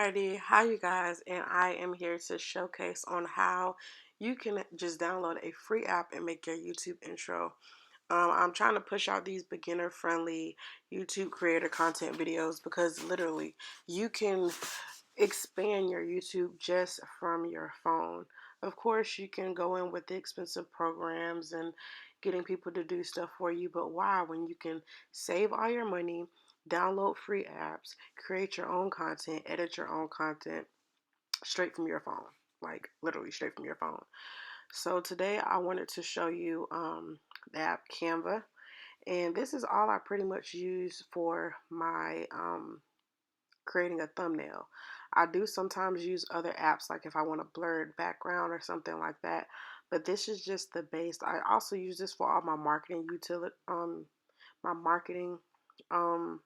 Alrighty, hi you guys, and I am here to showcase on how you can just download a free app and make your YouTube intro. I'm trying to push out these beginner-friendly YouTube creator content videos because literally you can expand your YouTube just from your phone. Of course, you can go in with the expensive programs and getting people to do stuff for you, but why when you can save all your money, download free apps, create your own content, edit your own content straight from your phone, like literally straight from your phone. So today I wanted to show you the app Canva, and this is all I pretty much use for my creating a thumbnail. I do sometimes use other apps, like if I want a blurred background or something like that, but this is just the base. I also use this for all my marketing utility, my marketing, um,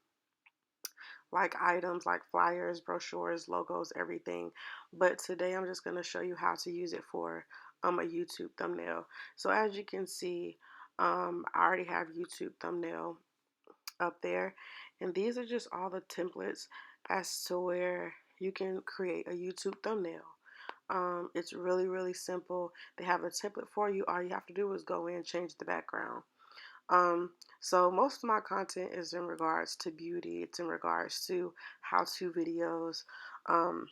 like items like flyers, brochures, logos, everything. But today I'm just going to show you how to use it for a YouTube thumbnail. So as you can see, I already have YouTube thumbnail up there, and these are just all the templates as to where you can create a YouTube thumbnail. It's really simple. They have a template for you. All you have to do is go in, change the background. um, so most of my content is in regards to beauty. It's in regards to how-to videos. um,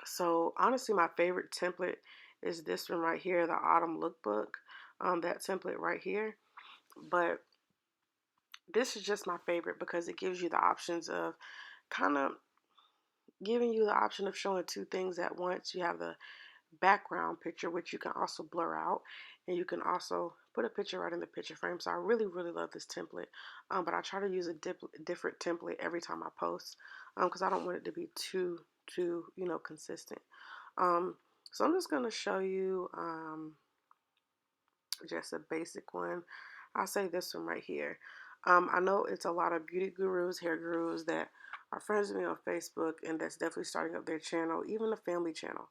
so honestly, my favorite template is this one right here, the autumn lookbook. That template right here. But this is just my favorite because it gives you the options of kind of giving you the option of showing two things at once. You have the background picture, which you can also blur out, and you can also put a picture right in the picture frame. So I really love this template, but I try to use a different template every time I post, because I don't want it to be too consistent. um, so I'm just going to show you just a basic one. I'll say this one right here. I know it's a lot of beauty gurus, hair gurus that are friends with me on Facebook, and that's definitely starting up their channel, even a family channel.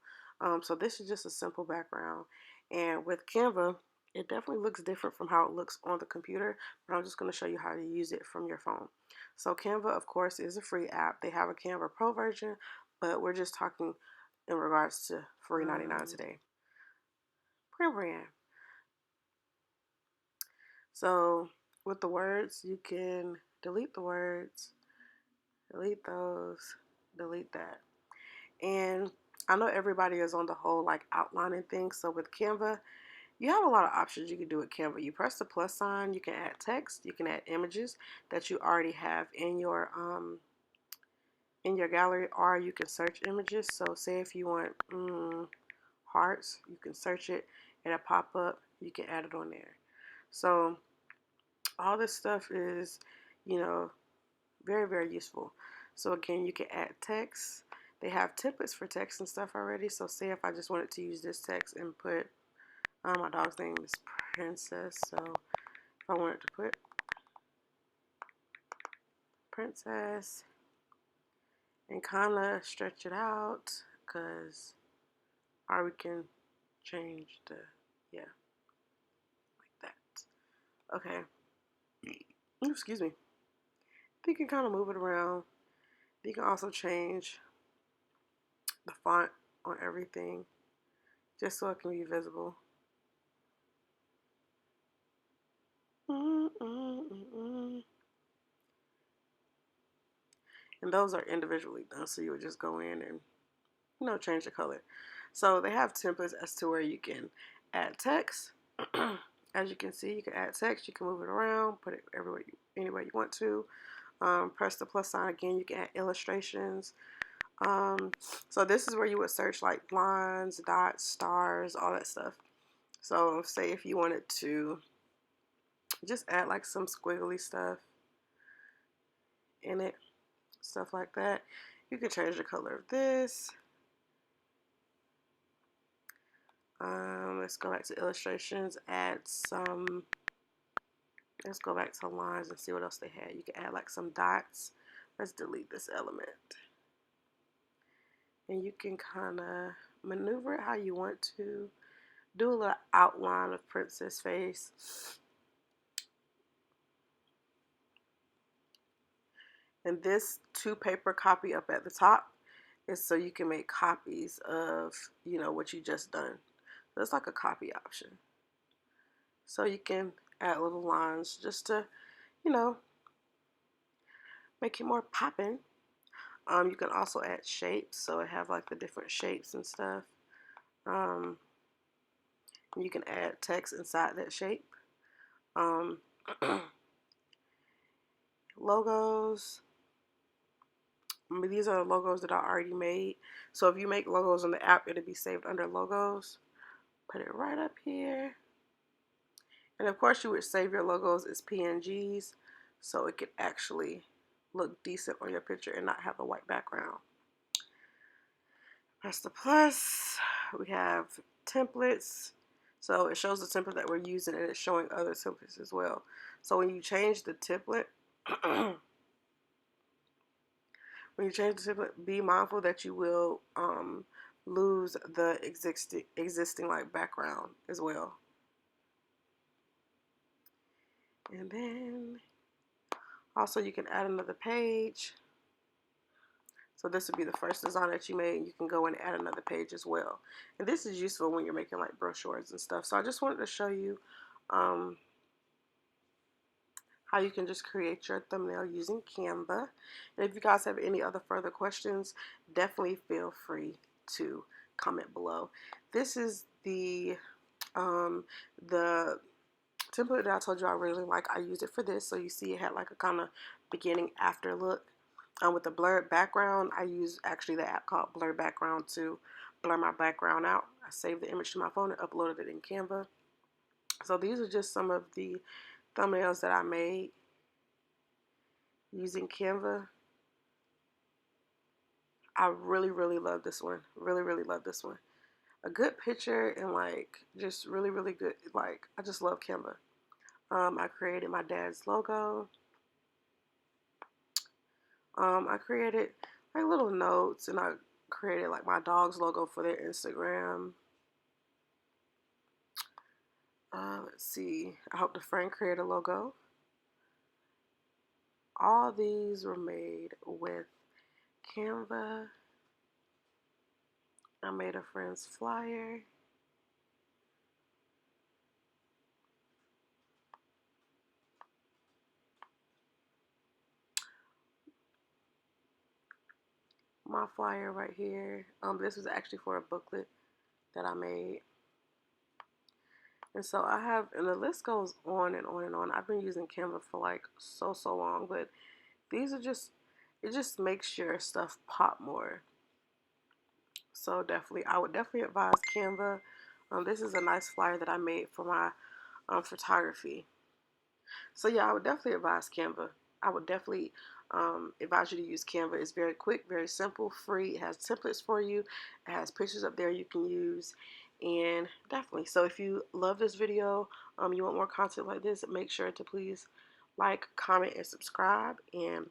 So this is just a simple background, and with Canva, it definitely looks different from how it looks on the computer, but I'm just going to show you how to use it from your phone. So Canva, of course, is a free app. They have a Canva Pro version, but we're just talking in regards to free 99 today. Brand. So with the words, you can delete the words, delete those, delete that. And I know everybody is on the whole like outlining things. So with Canva, you have a lot of options you can do with Canva. You press the plus sign, you can add text, you can add images that you already have in your gallery, or you can search images. So say if you want hearts, you can search it, it'll pop up, you can add it on there. So all this stuff is, you know, very useful. So again, you can add text. They have templates for text and stuff already. So say if I just wanted to use this text and put, my dog's name is Princess. So if I wanted to put Princess and kind of stretch it out, because, or we can change the, yeah, like that. Okay. Ooh, excuse me. You can kind of move it around. You can also change the font on everything just so it can be visible. And those are individually done, so you would just go in and change the color. So they have templates as to where you can add text. As you can see, you can add text, you can move it around, put it everywhere anywhere you want to. Press the plus sign again, you can add illustrations. So this is where you would search like lines, dots, stars, all that stuff. So say if you wanted to just add like some squiggly stuff in it, stuff like that, you can change the color of this. Let's go back to illustrations, add some, let's go back to lines and see what else they had. You can add like some dots. Let's delete this element. And you can kind of maneuver it how you want to. Do a little outline of Princess face. And this 2-paper copy up at the top, is so you can make copies of, you know, what you just done. So it's like a copy option. So you can add little lines just to, you know, make it more popping. You can also add shapes, so it have like the different shapes and stuff. Um, you can add text inside that shape. Um, logos. These are logos that I already made. So if you make logos in the app, it'll be saved under logos. Put it right up here. And of course, you would save your logos as PNGs so it could actually look decent on your picture and not have a white background. Press the plus. We have templates. So it shows the template that we're using and it's showing other templates as well. So when you change the template, be mindful that you will lose the existing like background as well. And then also you can add another page. So this would be the first design that you made. You can go and add another page as well. And this is useful when you're making like brochures and stuff. So I just wanted to show you how you can just create your thumbnail using Canva. And if you guys have any other further questions, definitely feel free to comment below. This is the template that I told you I really like. I used it for this. So you see it had like a kind of beginning after look. With the blurred background, I use actually the app called Blur Background to blur my background out. I saved the image to my phone and uploaded it in Canva. So these are just some of the thumbnails that I made using Canva. I really, really love this one. Really, really love this one. A good picture and like just really, really good. Like I just love Canva. I created my dad's logo. I created like little notes and I created like my dog's logo for their Instagram. Let's see. I hope the friend created a logo. All these were made with Canva. I made a friend's flyer. My flyer right here. This was actually for a booklet that I made. And so I have, and the list goes on and on and on. I've been using Canva for like so long, but these are just, it just makes your stuff pop more. So definitely, I would definitely advise Canva. This is a nice flyer that I made for my photography. So yeah, I would definitely advise Canva. I would definitely advise you to use Canva. It's very quick, very simple, free. It has templates for you. It has pictures up there you can use. And definitely, so if you love this video, you want more content like this, make sure to please like, comment, and subscribe. And